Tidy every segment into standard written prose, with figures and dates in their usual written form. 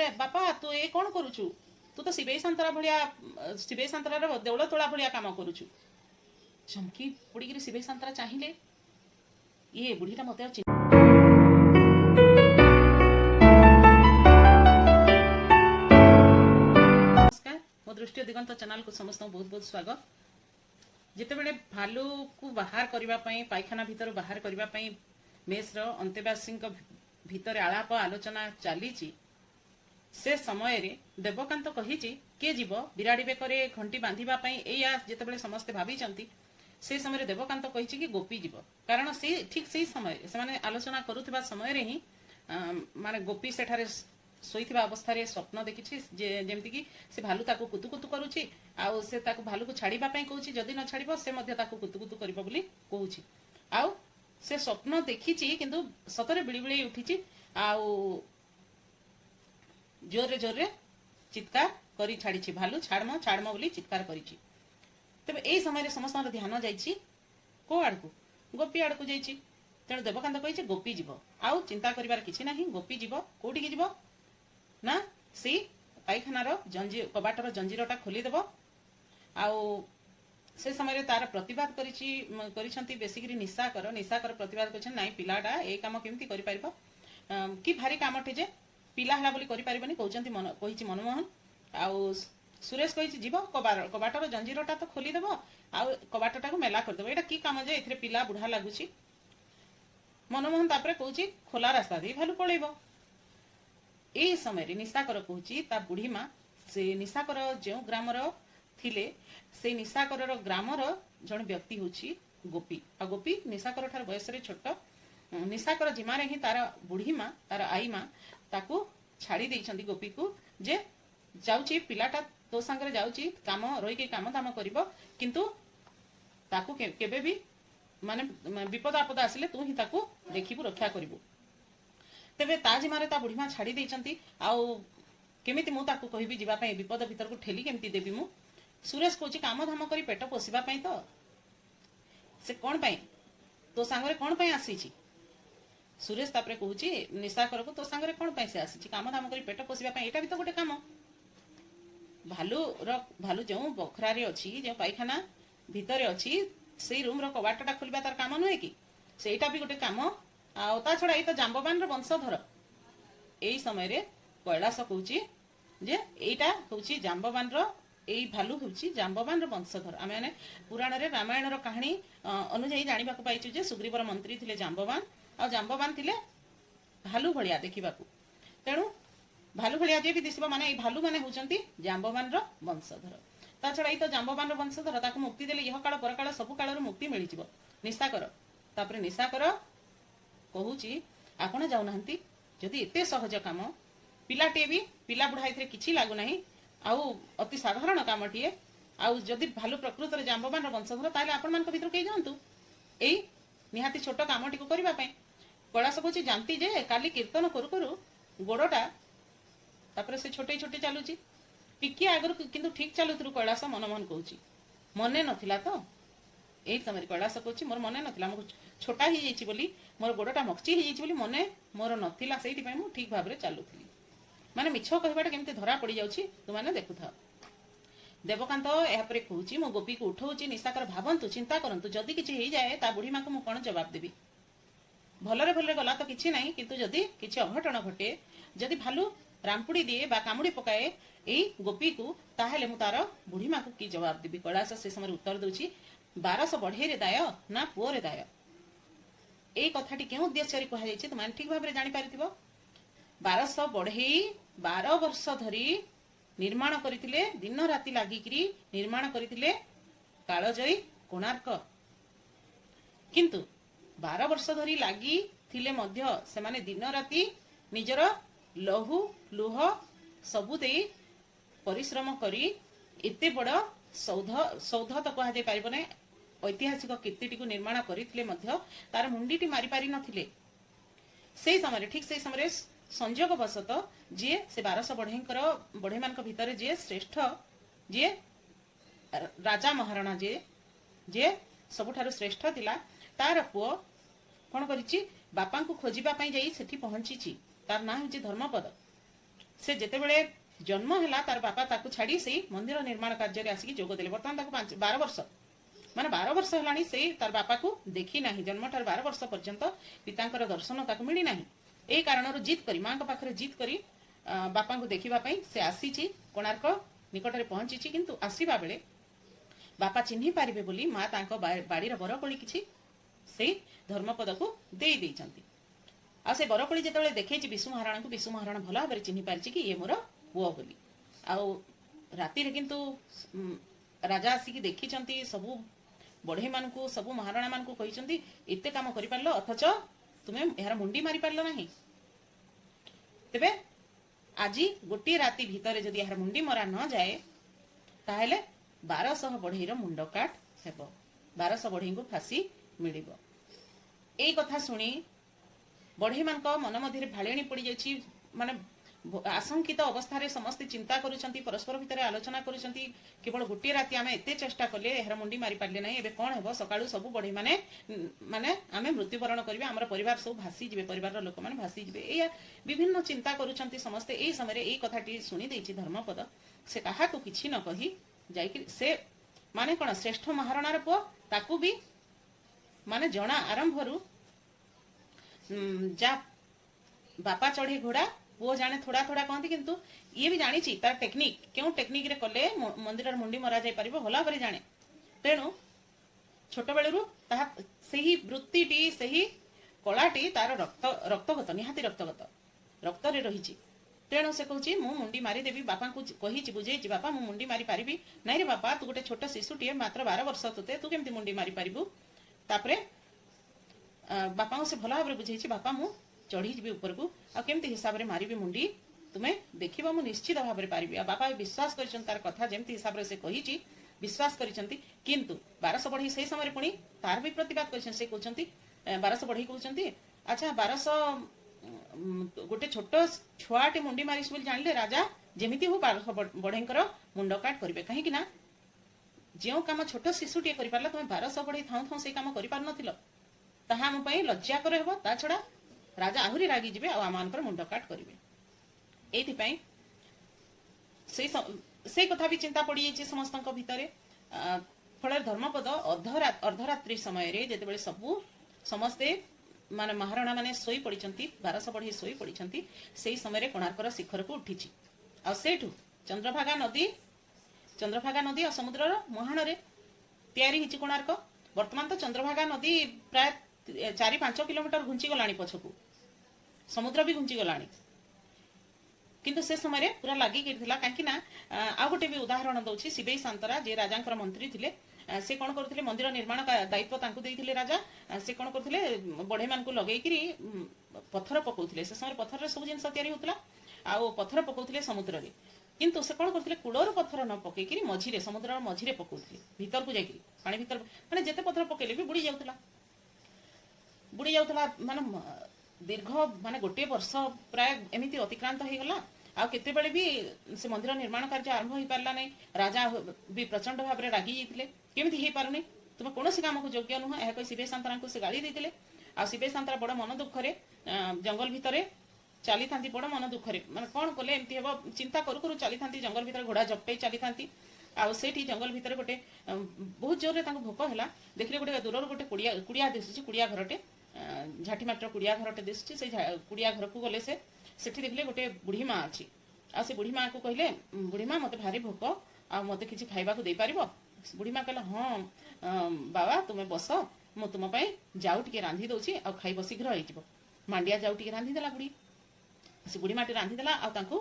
पचारे बापा तू ये कौन करुचु तू तो शिवेई सांतरा भलिया शिवेई सांतरार देउल तोला भलिया काम करुचु चमकी पड़ी शिवेई सांतरा चाहिए ये बुढ़ीटा मत नमस्कार मो दृष्टि दिगंत चैनल को समस्त बहुत बहुत स्वागत जिते बड़े भालू को बाहर करने पायखाना भीतर बाहर करने मेस अंतेवासी भितर आलाप आलोचना चली से समय रे देवकांत कही किए जीव बिराड़ी बेकरे घंटी बांधापी या जिते समस्ते भावी से समय देवकांत कही कि गोपी जीव कारण से ठीक से समय से आलोचना करुवा समय ही माने गोपी सेठारे शोईथिबा अवस्था रे स्वप्न देखिछि जेमति कि से भालू ताको कुतुकुतु करूछि आउ से ताको भालू को छाड़ीबा पई कहूछि जदी न छाड़ीबो से मध्ये ताको कुतुकुतु करिबो बोली कहूछि आउ से स्वप्न देखिछि किंतु सतरे बिळिबिळी उठिछि आउ जोरे जोरे चित्कार करी छाड़िछि भालू छाड़म बोली चित्कार करिछि तबे एई समय रे समस्त ध्यान जाइछि को आडकु गोपी आडकु जाइछि तेणु देवकांत कहिछि गोपी जीव आउ चिंता करिवार किछि नाही गोपी जीव कोठी कि जीव ना सी पायखानार कबाटर जंजीरटा खोलीदेव आउ से समय तार प्रतिवाद करिसेंती बेसिकरी निशाकर प्रतिवाद कर नाई पिलाटा ए काम केमती करि परिबो कि भारी कामटे जे पिला हला बोली करि परिबनी कहउचंती कहिछि मनमोहन आउ सुरेश कहिछि जीव कबाटर जंजीरटा तो खोलीदेव आउ कबाटटा को मेला करदेव एटा की काम जे एथिरे पिला बुढ़ा लागुछि मनमोहन तापरे कहउछि खोला रास्ता दे भालू पळेबो ए समय रे निशाकर कहूची ता बुढ़ी माँ से निशाकर जो ग्रामर थिले से निशाकर ग्रामर जन व्यक्ति होची गोपी आ गोपी निशाकर ठार बयस रे छोट निशाकर जिमारे ही तार बुढ़ी माँ तार आई माँ ताकू छाड़ी देइछंती गोपी को जे जाउची पिलाटा तो संगे जाउची काम रही के काम दाम करिवो किंतु ताकू केबे भी माने विपद आपद आसिले तू ही ताकू देखिबु रक्षा करिवु तेबे ताजी मारे ता बुढ़ी माँ छाड़ी देइछंती आउ केमिति मु ताकू कहिबी जीवा पई विपद भीतर को ठेली केमिति देबी मु सुरेश कोची काम धाम करी पेट पोसिबा पई तो से कोन पई तो सांगरे कोन पई आसीची सुरेश तापरे कहूची निशाकर को तो सांगरे कोन पई से आसीची काम धाम करी पेट पोसिबा पई एटा भी तो गोटे काम भालू जो बखरा रे अछि जो पायखाना भीतर अछि सेई रूम रो कबाटटा खोलबा तार काम नहे कि सेटा भी गोटे काम आ ता छड़ा ये तो जांबवान वंशधर यही समय रे कैलाश कहूची जे एटा होची जांबवान एई भालू होची जांबवान वंशधर आमे माने पुराण रे रामायण रो कहानी अनुଯାयी जानिबा को पाइछु जे सुग्रीवर मंत्री थिले जांबवान आ जांबवान थिले भालू भलिया देखिबाकू तेणु भालू भलिया जे भी दिसबा माने एई भालू माने होचंती जांबवान वंशधर ता छड़ा ये तो जांबवान वंशधर ताकू मुक्ति देले यह काल पर काल सब काल रो मुक्ति मिलि जिवो निशाकर तापरे निशाकर कहूची आपण जाऊनांती जदि एते सहज काम पिलाटे भी पिला बुढ़ा एथरे किछि लागु नाही आउ अति साधारण कामटिए आउ जदि भालू प्रकृत रे जांबवान वंशधर ताले आपण मान को भीतर के जानतु एई निहाती छोट कामटी को करिबा पई कैलाश कहूची जानती जे काली कीर्तन करू करू गोडटा तापरे से छोटे छोटे चालुची टिकी आगर किंतु ठीक चालुतरु कैलाश मनमोहन कहूची मने नथिला तो एई समय कैलाश कहूची मोर मने नथिला मो छोटा ही जाइछि बोली मोर गोडटा मक्ची ही जाइछि बोली मने मोर नथिला सेति पई मु ठीक भाबरे चालुथली माने मिछो कहबाटा केमते धरा पड़ी जाउछि तु माने देखुथा देवकांत एहा परे कहूछि मो गोपी को उठौछि निशाकर भाबंतु चिंता करंतु जदी किछि हेइ जाए ता बुढ़ी मां को मु कोन जवाब देबी भलरे गला तो किछि नाही किंतु जदी किछि अघटन घटे जदी भालू रामपुड़ी दिए बा कामुड़ी पकाए एई गोपी को ताहेले मु तार बुढ़ी मां को की जवाब देबी कैलाश से समय उत्तर दउछि 1200 बढ़े रे दाय ना पुओ रे दाय ए कथाटी क्यों उद्देश्य रे कहा जाइछि तुम ठीक भाबरे जानि पारिथिबो 1200 बढ़ई 12 वर्ष धरी निर्माण करथिले दिन राति लागिकरी निर्माण करथिले कालजयी कोणार्क किंतु 12 वर्ष धरी लागी थिले मध्य से माने दिन राति निजर लहु लुह सबु देई परिश्रम करी एते बड़ सौध तो कहा जाय पारिबो नै ऐतिहासिक कीर्तिटी को निर्माण करथिले मध्य तार मुंडीटी मारी पारि नथिले से समय ठीक से समय संजोग वशत जी से 1200 बढ़ई मान भितर जी श्रेष्ठ जी राजा महाराणा जी सबुठारु श्रेष्ठ थिला तार पुओ कोन करिछि बापा को खोजिबा पई जाई सेठी पहुंचीछि तार ना होछि धर्मपद से जेतेबेले जन्म है तार बापा ताकू छाड़ी से मंदिर निर्माण कार्य आसिक जोगदेले बर्तमान 12 वर्ष माने 12 वर्ष है से तार बापा को देखी ना जन्म ठार 12 वर्ष पर्यंत पितांकर दर्शन ताकू मिली ना यही कारण जीत करी माँ पाखे जीत करी बापा को देखा से आसी कोणार्क निकट में पहुंची किंतु आसवा बेले बापा चिन्ह पारे बोली माँ बाड़ीर बरकोली किसी से धर्मपद को दे देइचंती आ से बरकोली जिते देखे विशु महाराणा को विशु महाराणा भल भाव चिन्ह पारि कि ये मोर पुओ बोली राति किंतु राजा आसिक देखी सबू बढ़ई मान सबू महाराणा मान कहते एते काम कर पार अथच तुम्हें यार मुंडी मारी पार ना तेबे आज गोटे राति भितर जदि यार मुंडी मरा न जाए ताहेले 1200 बढ़ईर मुंड काट हेब 1200 बढ़ई को फांसी मिल यही कथा शुणी बढ़ई मान मन मध्य भाड़ी पड़ जाए माने आशंकित अवस्था समस्ते चिंता करुछंती परस्पर भितर आलोचना करुछंती केवल गोटे राति आमे एते चेष्टा कले एहर मुंडी मारी पारले नै एबे कोन हेबो सकाळू सब बढ़ई माने माने आमे मृत्युवरण करबे हमर परिवार सब भासी जिवे परिवार लोक माने भासी जिवे ए विभिन्न चिंता करुछंती समस्ते एई समय रे एई कथाटी सुनी देछि धर्मपद से काहा को किछि न कहि जाई से माने कोन श्रेष्ठ महाराणार पो ताकू भी माने जणा आरंभरू जा बापा चढ़े घोड़ा वो जाने थोड़ा थोड़ा कहती किंतु ये भी जानी तार टेक्निक क्यों टेक्निक रे कले मंदिर मुंडी मरा जाई परिबो भला करे जाने तेणु छोट बेलू सही वृत्तिटी सही कलाटी तार रक्तगत निहाती रक्तगत रक्त रे रही तेणु से कहूँ मु मुंडी मारी देवी बापा को कही बुझे बापा मु मुंडी मारी पारिबी नहीं रे बापा तू गोटे छोट शिशुटीए मात्र 12 वर्ष तुते तू केमती मुंडी मारी पारिबू तापरे बापा से भल भाव बुझे बापा मु चढ़ी जी ऊपर को आमती हिसाब से मारी मुंडी तुम्हें देखा मुझे निश्चित भाव में पारि बापा विश्वास कर कथा जमती हिसाब से कही विश्वास करछंती किंतु 1200 बढ़ई से समय पुणी तार भी प्रतिवाद कर 1200 बढ़ई कहते अच्छा 1200 गोटे छोट छुआटे मुंडी मारी बोली जानिले राजा जमीती हो 1200 बढ़ईकर मुंड काट करेंगे कहीं जो कम छोट शिशुटे कर पारा तुम 1200 बढ़ई थाऊ थाऊ से कम कर पार नथिलो ताहा आम पई लज्जाकर हेबो ता छड़ा राजा आहुरी रागी जिबे आ आमानकर मुंड काट करिवे एथि पई से कथा भी चिंता पड़ी जाइए समस्त भितर फल धर्मपद अर्धरात्रि समय रे जेते बेले सबू समस्ते माने महाराणा माने सोई पड़ी 1200 बढ़ई सोई पड़ी से समय कोणार्कर शिखर को उठी आ सेठू चंद्रभागा नदी और समुद्र मुहाण रे तैयारी हिची कोणार्क वर्तमान तो चंद्रभागा नदी प्राय 4-5 किलोमीटर घुंची गलानी पछकू समुद्र भी घुंची गलानी किंतु से समय पूरा लगी कहीं आ गोटे भी उदाहरण दौर शिवेई सांतरा जे राजा मंत्री थिले से कौन करथिले मंदिर निर्माण दायित्व तांकु देइथिले राजा से कौन करथिले बढ़ई मान को लगेकरी पत्थर पकाउथिले से समय पत्थर सब जिनस तैयारी होतला आ पत्थर पकाउथिले समुद्र रे किंतु से कौन करथिले कूलर पत्थर न पकेकरी मझिरे समुद्र मझिरे पकाउथिले भीतर को जाइकरी पानी भीतर माने जेते पत्थर पकेले भी बुड़ी जाउथला माने दीर्घ माने गोटे वर्ष प्राय एमिति अतिक्रांत हो गला आ केते बेले भी से मंदिर निर्माण कार्य आरंभ हो पारला नै राजा भी प्रचंड भाव रे रागी जितले केमिति हे पारुनी तुम कोनोसी काम को योग्य नुह एहा कहि शिवेई सांतरा को से गाली देतिले आ शिवेई सांतरा बड़ मन दुख रे जंगल भितरे चली थांती बड़ मन दुख रे माने कोन कोले एमिति हेबो चिंता करू करू चली थांती जंगल भितर घोड़ा जपटे चली थांती आ सेठी जंगल भितर गोटे बहुत जोर रे तांको भोक हैला देखले गोटे दूर गोटे कुड़िया दिसुची कुड़िया घरटे झाटी माटर कुड़िया घरटे दिसुची से कुड़िया घर को गले से सेठी देखले गोटे बुढ़ी माँ अच्छी आ से बुढ़ी माँ को कहले बुढ़ी माँ मते भारी भोक आ मते किछि खाइबा को दे पारिबो बुढ़ी माँ कहला हाँ बाबा तुम्हें बस मु तुम जाऊ टिके रांधि दउछि आ खाइबो शीघ्र होई जिवो मांडिया जाऊ टिके रांधि देला बुढ़ी से बुढ़ी माटी रांधि देला आ तांको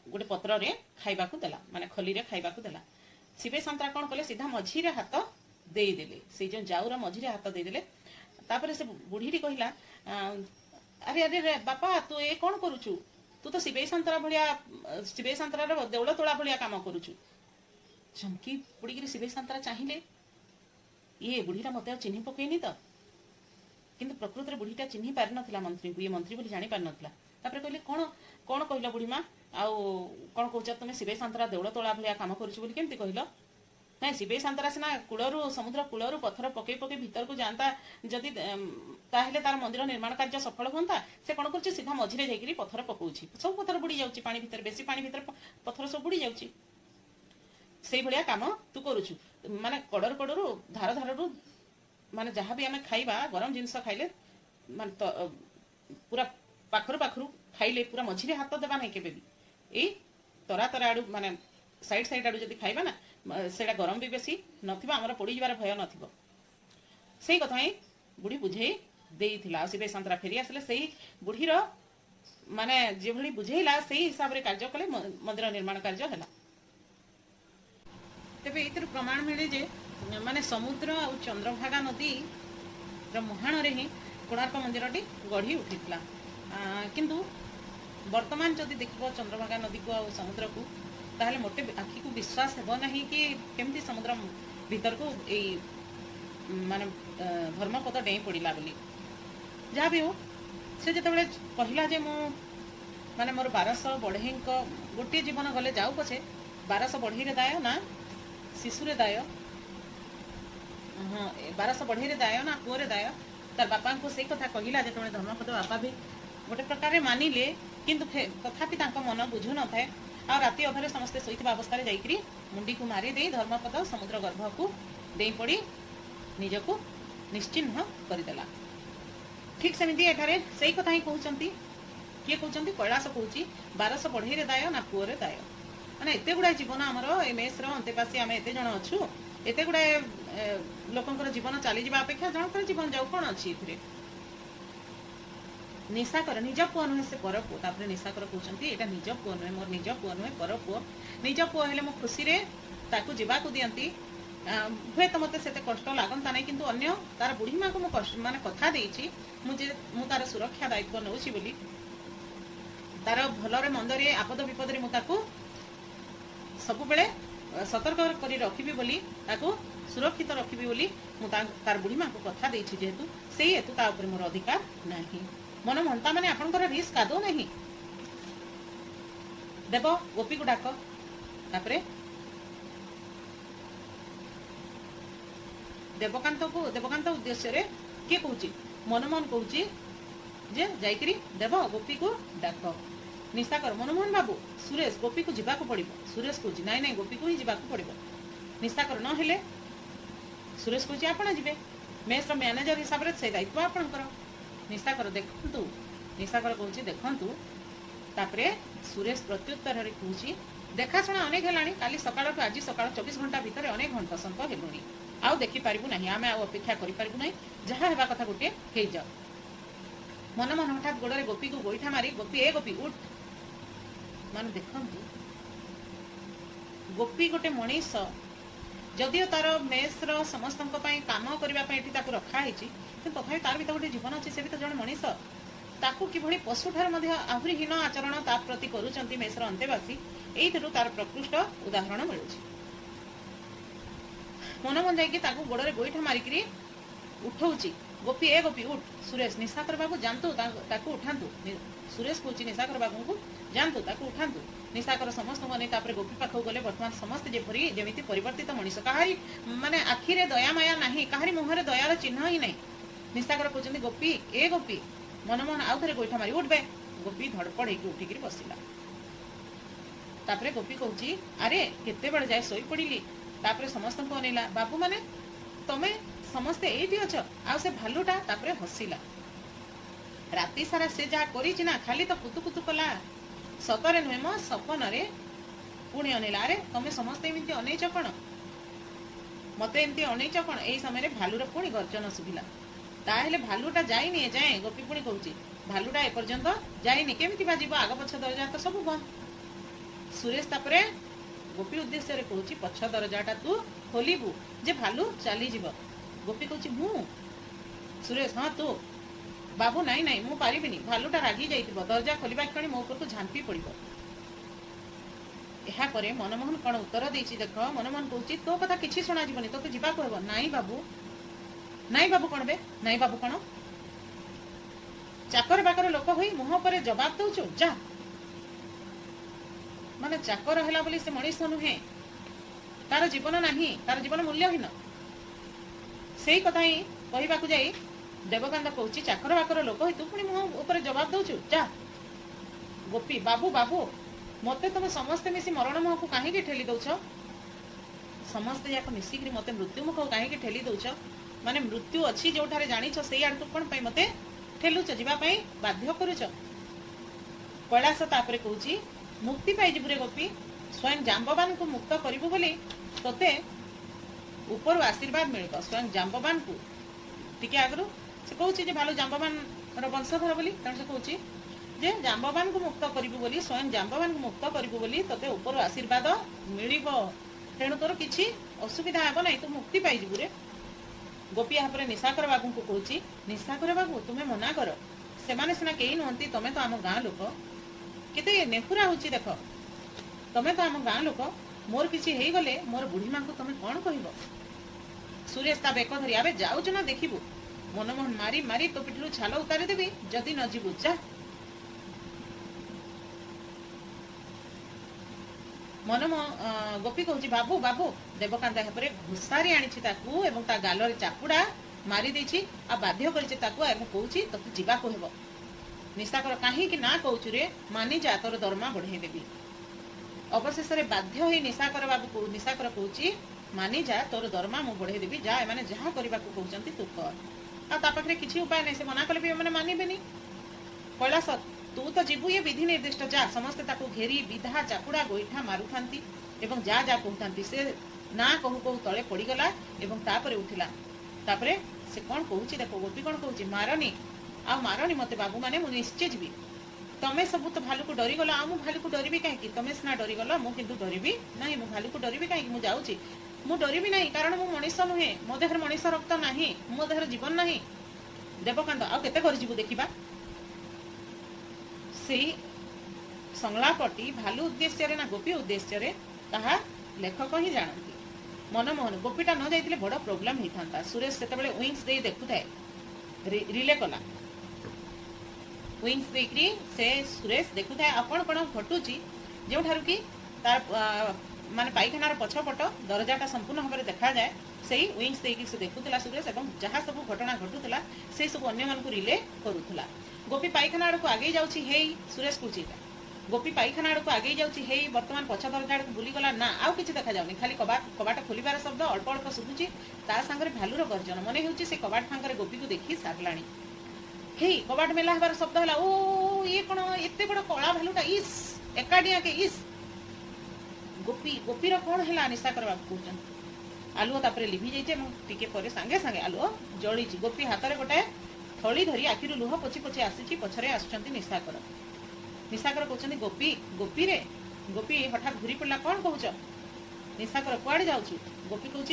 गोटे पत्र रे खाइबा को देला माने खली रे खाइबा को देला शिवेई सांतरा कोन कले सीधा मझी रे हाथ दे देले से जो जाऊर मझी रे हाथ दे देले तापर से बुढ़ी कहला अरे अरे बापा तू ए कौन करुचु तू तो शिवेई सांतरा भलिया शिवेई सांतरा देउल तोला भलिया काम करुचु चमकी बुढ़ी शिवेई सांतरा चाहिए ये बुढ़ीटा मत चिन्ह पकईनी तो किंतु प्रकृति बुढ़ीटा चिन्ह पारि नथिला मंत्री को ये मंत्री बोली जानी पारि नथिला तापर कहले कौन कौन कहला बुढ़ी माँ आउ कौन कहछ तुम शिवेई सांतरा देउल तोला भलिया काम करुचु बोली केमती कहल ନାଇଁ ଶିବେ ଶାନ୍ତରା ସିନା କୂଳରୁ ସମୁଦ୍ର କୂଳରୁ ପଥର ପକେଇ ପକେଇ ଭିତରକୁ ଯାଆନ୍ତା ଯଦି ତାହେଲେ ତାର ମନ୍ଦିର ନିର୍ମାଣ କାର୍ଯ୍ୟ ସଫଳ ହୁଅନ୍ତା। ସେ କଣ କରୁଛି ସିଧା ମଝିରେ ଯାଇକିରି ପଥର ପକଉଛି, ସବୁ ପଥର ବୁଡି ଯାଉଛି ପାଣି ଭିତରେ, ବେଶୀ ପାଣି ଭିତରେ ପଥର ସବୁ ବୁଡି ଯାଉଛି। ସେଇଭଳିଆ କାମ ତୁ କରୁଛୁ, ମାନେ କଡରୁ କଡରୁ ଧାର ଧାରରୁ ମାନେ ଯାହାବି ଆମେ ଖାଇବା ଗରମ ଜିନିଷ ଖାଇଲେ ମାନେ ପୁରା ପାଖରୁ ପାଖରୁ ଖାଇଲେ ପୁରା ମଝିରେ ହାତ ଦେବା ନାହିଁ କେବେ ବି। ଏଇ ତରା ତରା ଆଡୁ ମାନେ ସାଇଡ ସାଇଡ ଆଡୁ ଯଦି ଖାଇବା ନା ସେଇଟା ଗରମ ବି ବେଶୀ ନଥିବ, ଆମର ପୋଡିଯିବାର ଭୟ ନଥିବ। ସେଇ କଥା ହିଁ ବୁଢୀ ବୁଝେଇ ଦେଇଥିଲା। ଆଉ ଶିବେ ଶାନ୍ତରା ଫେରି ଆସିଲେ, ସେଇ ବୁଢୀର ମାନେ ଯେଭଳି ବୁଝେଇଲା ସେଇ ହିସାବରେ କାର୍ଯ୍ୟ କଲେ, ମନ୍ଦିର ନିର୍ମାଣ କାର୍ଯ୍ୟ ହେଲା। ତେବେ ଏଥିରୁ ପ୍ରମାଣ ମିଳେ ଯେ ମାନେ ସମୁଦ୍ର ଆଉ ଚନ୍ଦ୍ରଭାଗା ନଦୀର ମୁହାଣରେ ହିଁ କୋଣାର୍କ ମନ୍ଦିରଟି ଗଢି ଉଠିଥିଲା। କିନ୍ତୁ ବର୍ତ୍ତମାନ ଯଦି ଦେଖିବ ଚନ୍ଦ୍ରଭାଗା ନଦୀକୁ ଆଉ ସମୁଦ୍ରକୁ, ତାହେଲେ ମୋଟେ ଆଖିକୁ ବିଶ୍ୱାସ ହେବ ନାହିଁ କି କେମିତି ସମୁଦ୍ର ଭିତରକୁ ଏଇ ମାନେ ଧର୍ମପଦ ଡେଇଁ ପଡ଼ିଲା ବୋଲି। ଯାହା ବି ହଉ, ସେ ଯେତେବେଳେ କହିଲା ଯେ ମୁଁ ମାନେ ମୋର 1200 ବଢ଼େଇଙ୍କ ଗୋଟିଏ ଜୀବନ ଗଲେ ଯାଉ ପଛେ 1200 ବଢ଼େଇରେ ଦାୟ ନା ଶିଶୁରେ ଦାୟ, ହଁ 1200 ବଢ଼େଇରେ ଦାୟ ନା ପୁଅରେ ଦାୟ, ତାର ବାପାଙ୍କୁ ସେଇ କଥା କହିଲା ଯେତେବେଳେ ଧର୍ମପଦ ବାପା ବି ଗୋଟେ ପ୍ରକାରରେ ମାନିଲେ, କିନ୍ତୁ ତଥାପି ତାଙ୍କ ମନ ବୁଝୁନଥାଏ। ଆଉ ରାତି ଅଧରେ ସମସ୍ତେ ଶୋଇଥିବା ଅବସ୍ଥାରେ ଯାଇକରି ମୁଣ୍ଡିକୁ ମାରି ଦେଇ ଧର୍ମପଦ ସମୁଦ୍ର ଗର୍ଭକୁ ଡେଇଁ ପଡ଼ି ନିଜକୁ ନିଶ୍ଚିହ୍ନ କରିଦେଲା। ଠିକ୍ ସେମିତି ଏଠାରେ ସେଇ କଥା ହିଁ କହୁଛନ୍ତି। କିଏ କହୁଛନ୍ତି? କୈଳାସ କହୁଛି 1200 ବଢ଼େଇରେ ଦାୟ ନା ପୁଅରେ ଦାୟ। ମାନେ ଏତେ ଗୁଡ଼ାଏ ଜୀବନ ଆମର ଏ ମେସ୍ର ଅନ୍ତେବାସୀ ଆମେ ଏତେ ଜଣ ଅଛୁ, ଏତେ ଗୁଡ଼ାଏ ଲୋକଙ୍କର ଜୀବନ ଚାଲିଯିବା ଅପେକ୍ଷା ଜଣଙ୍କର ଜୀବନ ଯାଉ, କ'ଣ ଅଛି ଏଥିରେ? ନିଶାକର ନିଜ ପୁଅ ନୁହେଁ, ସେ ପର ପୁଅ। ତାପରେ ନିଶାକର କହୁଛନ୍ତି ଏଇଟା ନିଜ ପୁଅ ନୁହେଁ, ମୋର ନିଜ ପୁଅ ନୁହେଁ, ପର ପୁଅ। ନିଜ ପୁଅ ହେଲେ ମୁଁ ଖୁସିରେ ତାକୁ ଯିବାକୁ ଦିଅନ୍ତି, ହୁଏତ ମୋତେ ସେତେ କଷ୍ଟ ଲାଗନ୍ତା ନାହିଁ, କିନ୍ତୁ ଅନ୍ୟ ତାର ବୁଢ଼ୀ ମାକୁ ମୁଁ ମାନେ କଥା ଦେଇଛି ମୁଁ ତାର ସୁରକ୍ଷା ଦାୟିତ୍ୱ ନେଉଛି ବୋଲି, ତାର ଭଲରେ ମନ୍ଦରେ ଆପଦ ବିପଦରେ ମୁଁ ତାକୁ ସବୁବେଳେ ସତର୍କ କରି ରଖିବି ବୋଲି, ତାକୁ ସୁରକ୍ଷିତ ରଖିବି ବୋଲି ମୁଁ ତାର ବୁଢ଼ୀ ମାକୁ କଥା ଦେଇଛି, ଯେହେତୁ ସେଇ ହେତୁ ତା ଉପରେ ମୋର ଅଧିକାର ନାହିଁ। ମନମୋହନ ତା ମାନେ ଆପଣଙ୍କର ରିସ୍କ ଆଦୌ ନାହିଁ। ଦେବ ଗୋପୀକୁ ଡାକ। ତାପରେ ଦେବକାନ୍ତ ଉଦ୍ଦେଶ୍ୟରେ କିଏ କହୁଛି? ମନମୋହନ କହୁଛି ଯେ ଯାଇକିରି ଦେବ ଗୋପୀକୁ ଡାକ। ନିଶାକର ମନମୋହନ ବାବୁ ସୁରେଶ ଗୋପୀକୁ ଯିବାକୁ ପଡିବ। ସୁରେଶ କହୁଛି ନାଇଁ ନାଇଁ ଗୋପୀକୁ ହିଁ ଯିବାକୁ ପଡିବ। ନିଶାକର ନହେଲେ ସୁରେଶ କହୁଛି ଆପଣ ଯିବେ, ମେସ୍ର ମ୍ୟାନେଜର ହିସାବରେ ସେ ଦାୟିତ୍ୱ ଆପଣଙ୍କର। ନିଶାକର କହୁଛି ଦେଖନ୍ତୁ। ତାପରେ ସୁରେଶ ପ୍ରତ୍ୟୁତ୍ତରରେ କହୁଛି ଦେଖାଶୁଣା ଅନେକ ହେଲାଣି, କାଲି ସକାଳଠୁ ଆଜି ସକାଳ 24 ଘଣ୍ଟା ଭିତରେ ଅନେକ ଘଣ୍ଟସନ୍ତ ହେଲୁଣି, ଆଉ ଦେଖିପାରିବୁ ନାହିଁ, ଆମେ ଆଉ ଅପେକ୍ଷା କରିପାରିବୁ ନାହିଁ, ଯାହା ହେବା କଥା ଗୋଟିଏ ହେଇଯାଉ। ମନମୋହନ ହଠାତ୍ ଗୋଡ଼ରେ ଗୋପୀକୁ ଗୋଇଠା ମାରି ଗୋପୀ ଉଠ। ମାନେ ଦେଖନ୍ତୁ, ଗୋପୀ ଗୋଟେ ମଣିଷ, ଯଦିଓ ତାର ମେସ୍ର ସମସ୍ତଙ୍କ ପାଇଁ କାମ କରିବା ପାଇଁ ଏଠି ତାକୁ ରଖା ହେଇଛି, କିନ୍ତୁ ତଥାପି ତାର ବି ତ ଗୋଟେ ଜୀବନ ଅଛି, ସେ ବି ତ ଜଣେ ମଣିଷ। ତାକୁ କିଭଳି ପଶୁଠାରୁ ମଧ୍ୟ ଆହୁରି ହୀନ ଆଚରଣ ତା ପ୍ରତି କରୁଛନ୍ତି ମେସ୍ର ଅନ୍ତେବାସୀ, ଏଇଥିରୁ ତାର ପ୍ରକୃଷ୍ଟ ଉଦାହରଣ ମିଳୁଛି। ମନମୋହନ ଯାଇକି ତାକୁ ଗୋଡ଼ରେ ଗୋଇଠା ମାରିକିରି ଉଠଉଛି। ଗୋପୀ ଉଠ। ସୁରେଶ ନିଶାକର ବାବୁ ଯାଆନ୍ତୁ, ତାକୁ ଉଠାନ୍ତୁ। ସୁରେଶ କହୁଛି ନିଶାକର ବାବୁଙ୍କୁ ଯାଆନ୍ତୁ, ତାକୁ ଉଠାନ୍ତୁ। ନିଶାକର ସମସ୍ତଙ୍କୁ ନେଇ ତାପରେ ଗୋପୀ ପାଖକୁ ଗଲେ। ବର୍ତ୍ତମାନ ସମସ୍ତେ ଯେମିତି ପରିବର୍ତ୍ତିତ ମଣିଷ, କାହାରି ମାନେ ଆଖିରେ ଦୟା ମାୟା ନାହିଁ, କାହାରି ମୁହଁରେ ଦୟାର ଚିହ୍ନ ହିଁ ନାହିଁ। ନିଶାକର କହୁଛନ୍ତି ଗୋପୀ। ମନମୋହନ ଆଉ ଥରେ ଗୋଇଠା ମାରି ଉଠବେ। ଗୋପୀ ଧଡ଼ପଡ଼ ହେଇକି ଉଠିକିରି ବସିଲା। ତାପରେ ଗୋପୀ କହୁଛି ଆରେ କେତେବେଳେ ଯାଏ ଶୋଇପଡ଼ିଲି। ତାପରେ ସମସ୍ତଙ୍କୁ ଅନେଇଲା, ବାବୁ ମାନେ ତମେ ସମସ୍ତେ ଏଇଠି ଅଛ, ଆଉ ସେ ଭାଲୁଟା? ତାପରେ ହସିଲା। ରାତି ସାରା ସେ ଯାହା କରିଛି ନା, ଖାଲି ତ କୁତୁ କୁତୁ କଲା, ସତରେ ନୁହେଁ ମୋ ସପନରେ। ପୁଣି ଅନେଇଲା, ଆରେ ତମେ ସମସ୍ତେ ଏମିତି ଅନେଇଛ କ'ଣ, ମତେ ଏମିତି ଅନେଇଛ କ'ଣ? ଏଇ ସମୟରେ ଭାଲୁର ପୁଣି ଗର୍ଜନ ଶୁଭିଲା। ତାହେଲେ ଭାଲୁଟା ଯାଇନି ଏଯାଏଁ? ଗୋପୀ ପୁଣି କହୁଛି ଭାଲୁଟା ଏପର୍ଯ୍ୟନ୍ତ ଯାଇନି, କେମିତି ବା ଯିବ? ଆଗ ପଛ ଦରଜା ତ ସବୁ ବନ୍ଦ। ସୁରେଶ ତାପରେ ଗୋପୀ ଉଦ୍ଦେଶ୍ୟରେ କହୁଛି ପଛ ଦରଜାଟା ତୁ ଖୋଲିବୁ ଯେ ଭାଲୁ ଚାଲିଯିବ। ଗୋପୀ କହୁଛି ମୁଁ? ସୁରେଶ ହଁ ତୁ। ବାବୁ ନାଇଁ ମୁଁ ପାରିବିନି, ଭାଲୁଟା ରାଗି ଯାଇଥିବ, ଦରଜା ଖୋଲିବା କ୍ଷଣି ମୋ ଉପରକୁ ଝାମ୍ପି ପଡ଼ିବ। ଏହାପରେ ମନମୋହନ କ'ଣ ଉତ୍ତର ଦେଇଛି ଦେଖ। ମନମୋହନ କହୁଛି ତୋ କଥା କିଛି ଶୁଣାଯିବନି, ତୋତେ ଯିବାକୁ ହେବ। ନାଇଁ ବାବୁ କ'ଣ ବେ? ନାଇଁ ବାବୁ କ'ଣ? ଚାକର ବାକର ଲୋକ ହୋଇ ମୁହଁ ଉପରେ ଜବାବ ଦଉଛୁ, ଯା। ମାନେ ଚାକର ହେଲା ବୋଲି ସେ ମଣିଷ ନୁହେଁ, तार जीवन नाही, तार जीवन मूल्यहीन। सेई कथा ही कहबाकू जाई देवकांत कहूची चाकर बाकर लोक तू पुणी मो ऊपर जवाब दउछु जा। गोपी बाबू बाबू मते तुम समस्ते मिसी मरण मुह को कहीं ठेली दउछ, समस्ते जाक मिसिक मते मृत्यु मुख कहीं ठेली दउछ, माने मृत्यु अच्छी जोठारे जानिछ सेई आड़ तू कोन पई मते ठेलुछ जीवा पई बाध्य करूछ। कैलाश तापरे कहूची मुक्ति पाई जिबुरे गोपी, स्वयं जाम्बवान को मुक्त करिबु बोली तोते ऊपर आशीर्वाद मिलबो। स्वयं जाम्बवान को टिके आगरु से कहूची जे भालो जाम्बवान रो वंशधर बोली, तण से कहूची जे जाम्बवान को मुक्त करिबु बोली, स्वयं जाम्बवान को मुक्त करिबु बोली तोते ऊपर आशीर्वाद मिलिबो, तेणु तोर किछि असुविधा हेबो नै, तू मुक्ति पाई जिबुरे। गोपी यहाँ पर निशाकर बाबू को कहूची निशाकर बाबू तुम्हें मना कर, सेमाने सिना केही नहंती, तमे तो आम गाँ लोक, केते नेफुरा होची देख, तमे तो आम गाँ लोक, मोर किछि हेई गले मोर बुढ़ी मां को तमे कोन कहिबो। सुरेश ता बेक धरी आबे जाउछ ना देखिबु, मनमोहन मारी मारी तो पिठलु छाल उतारी देबी जदि न जीबु जा। गोपी कहूची बाबू बाबू देवकांत यहाँ घुसारी आनी ताकू एवं ता गाल चापुड़ा मारी देछि आ बाध्य करिछि ताकू एवं कहूची तते जीवाको हेबो। निशाकर काहे कि ना कहूछु रे मानी जा तोर दरमा बढ़ाई देबी। अवशेष रे बाध्य होई निशाकर बाबू को निशाकर कहूची मानी जा तोर दरमा मु बढ़ाई देबी, जा एमाने जहा करबाको कहउचंती तू कर। आ ता पाखरे किछि उपाय नै, से मना कले भी माने मानिबेनी। कैलाश तू तो जीवु ये विधि निर्दिष्ट जा, समस्ते ताको घेरी विधा चापुड़ा गोईठा मारुथांती एवं जा जा कहउथांती, से ना कहू कहू तळे पड़ीगला एवं तापरे उठिला। तापरे से कोन कहूची देखो गोपी कोन कहूची मारनी आ मारनी मते बाबू माने मु निश्चय जीवी, तमे सब तो भालू को डरी गला, आ मु भालू को डरिबी काहे, तमे सिना डरी गला मु किंतु डरिबी नाही, मु भालू को डरिबी काहे, मु जाउची मु डरिबी नाही कारण मु मनीष नुहे, मो देहर मनीष रक्त नाही, मो देहर जीवन नाही। देवकांत आ केते कर जीवु देखिबा। सेही संलापटी भालू उद्देश्य रे ना गोपी उद्देश्य रे ताहा लेखक ही जानती। मनमोहन गोपीटा न जाइतिले बड़ प्रॉब्लम हिथांता। सुरेश सेते बेले विंग्स दे देखुथाय, रिले कला विंग्स देकरी से सुरेश देखुथाय आपण कोन घटुची, जो ठारु की तार माने पाइखानार पछपट दरजाटा संपूर्ण भाव देखा जाए, सेही विंग्स देकी से देखुतला सुरेश एवं जहाँ सब घटना घटुतला से सब अन्य मानकु रिले करूथला। गोपी पाइखाना आड़ को आगे जाउची हेई सुरेश कुची, गोपी पाइखाना आड़ को आगे जाउची हेई वर्तमान पछ दरजा आड़ को बुली गला ना, आउ किछि देखा जाउनी, खाली कबाट खोलिबार शब्द अल्प अल्प सुबुची, ता संगरे भालुर गर्जन मने हेउची से कबाट फांकरे गोपी को देखि सारलाणी। हेई कबाट मेला हबार शब्द हला, ओ ये कोन एते बड़ कळा भालुटा, इस एकाडिया के इस गोपी गोपीर कौन है निशा करवा कहते आलुओ तापर लिभि जाइए टिके पर सांगे सांगे आलुओ जली। गोपी हाथ में गोटे थली धरी आखिर लुह पोछि पोछि आसी पछरे आसुचंती निशाकर। निशाकर कहते गोपी गोपी रे, गोपी हठात घूरी पड़ा कौन कहूच, निशाकर कुआड़े जाऊँ, गोपी कहूँ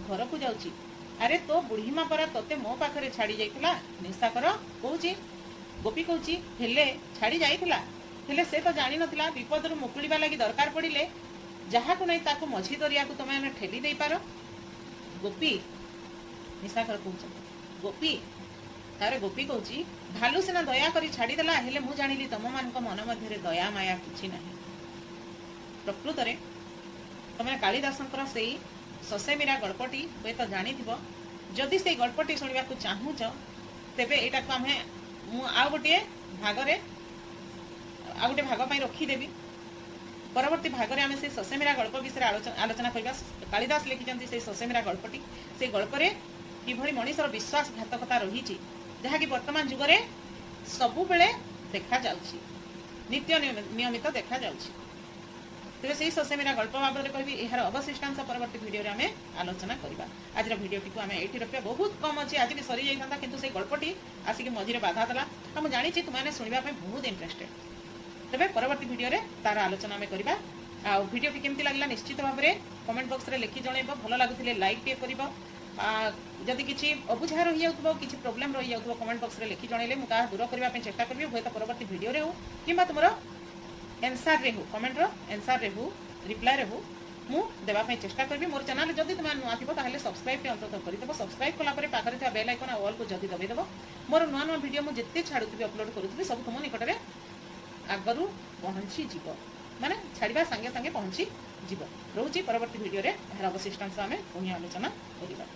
घर को जाऊँ, अरे तो बुढ़ी माँ परा तोते मो पाखरे छाड़ी जाइथिला, निशाकर कहूँ। गोपी कहूँ हेले छाड़ी जाइथिला, हेले से तो जानी नथिला विपद रु मुकुलिबा लागि दरकार पड़िले जहा को नहीं ताको मझी दरिया को तुम ठेली दे पार। गोपी निशाकर कहूँ गोपी तारे गोपी कहूँ भालू सिना दया करी छाड़ी देला, हेले मु जानिली तम मानक मन मध्य दया माया किछि नाही। प्रकृत रे तमे कालिदासंकर सेई ससेमिरा गल्पटी हुए तो जानी थिबो, जदि से गल्पटी सुनिबा को चाहूच तेबे एटा को आमे मु आ गोटे भागरे आ गोटे भाग पई रखी देबी। परवर्ती भागरे आमे से ससेमिरा गल्प विषय आलोचना करबा। कालिदास लिखिचंती से ससेमिरा गल्पटी, से गल्परे किभଳି मनीषर विश्वासघातकता रही जहा कि वर्तमान जुगरे सबु बेले देखा जाउछि, नित्य नियमित देखा जाउछि। तेरे से ससेमिरा गल्प बाबद कहबी, यार अवशिष्टांश परवर्ती भिडियो रे आमे आलोचना करबा। आज भिडियोटी को आमे एठी रखिया, बहुत कम अछि, आज भी सरी जाइथांता किंतु से गल्पटी आसिक मझिरे बाधा देला। हम जानि छि तुमाने सुनिबा पे बहुत इंटरेस्टेड, तबे परवर्ती भिडियो रे तार आलोचना आमे करबा। आ भिडियोटी केमति लागला निश्चित भाव में कमेंट बॉक्स रे लिखि जणैबो, भलो लागुथिले लाइक टे करबो, जदि किछि अबुझा रहि जाउतबो किछि प्रॉब्लम रहि जाउतबो कमेंट बॉक्स रे लिखि जणैले मु ता दूर करबा पे चेष्टा करबी। होय त परवर्ती भिडियो रे हो किबा तुमरो आंसर रे हो, कमेंट रो आंसर रे हो, रिप्लाई रे हो, मु देबा पे चेष्टा करबी। मोर चैनल जदि तुम नुआ थिबो ताहले सब्सक्राइब पे अंत करदेबो। सब्सक्राइब कला परे पाखरे था बेल आइकन ऑल को जदि दबे देबो, मोर नुआ नुआ भिडियो मु जत्ते छाडुथिबी अपलोड करूथिबी सब तुम निकट रे आगरू पहुंची जीव। ମାନେ ଛାଡ଼ିବା ସାଙ୍ଗେ ସାଙ୍ଗେ ପହଞ୍ଚି ଯିବ। ରହୁଛି ପରବର୍ତ୍ତୀ ଭିଡ଼ିଓରେ ଏହାର ଅବଶିଷ୍ଟାଂଶ ଆମେ ପୁଣି ଆଲୋଚନା କରିବା।